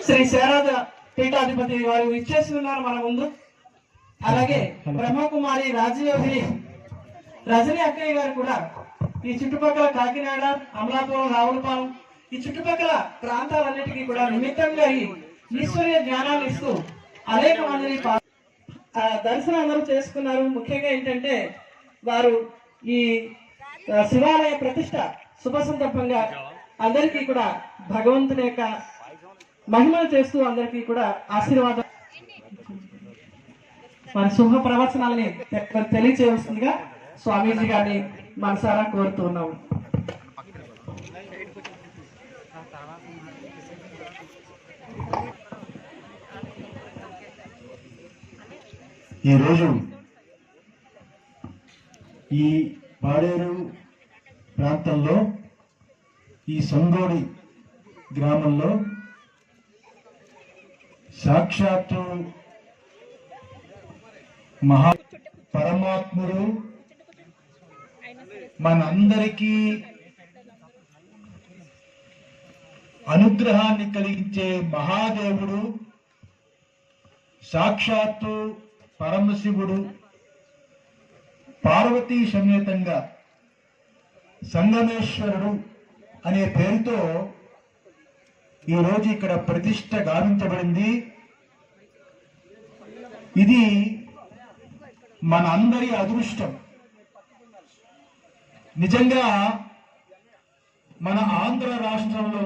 శ్రీ శారద పీఠాధిపతి వారు ఇచ్చేసి ఉన్నారు మన ముందు. అలాగే బ్రహ్మకుమారి రాజయోగిని రజని అక్కయ్య గారు కూడా ఈ చుట్టుపక్కల కాకినాడ, అమలాపురం, రావులపాలెం ఈ చుట్టుపక్కల ప్రాంతాలన్నిటికీ కూడా నిమిత్తంగా ఈశ్వర్య జ్ఞానాన్ని ఇస్తూ అనేక మందిని దర్శనం అందరూ చేసుకున్నారు. ముఖ్యంగా ఏంటంటే వారు ఈ శివాలయ ప్రతిష్ట శుభ సందర్భంగా అందరికీ కూడా భగవంతుని యొక్క మహిమలు చేస్తూ అందరికీ కూడా ఆశీర్వాదం మన శుభ ప్రవచనాలని తెలియచేయవలసిందిగా స్వామీజీ గారిని మనసారా కోరుతూ ఉన్నాము. ఈరోజు ఈ పాడేరు ప్రాంతంలో ఈ సంగోడి గ్రామంలో సాక్షాత్తు మహా పరమాత్ముడు మనందరికీ అనుగ్రహాన్ని కలిగించే మహాదేవుడు, సాక్షాత్తు పరమశివుడు పార్వతీ సమేతంగా సంగమేశ్వరుడు అనే పేరుతో ఈరోజు ఇక్కడ ప్రతిష్ట గావించబడింది. ఇది మన అందరి అదృష్టం. నిజంగా మన ఆంధ్ర రాష్ట్రంలో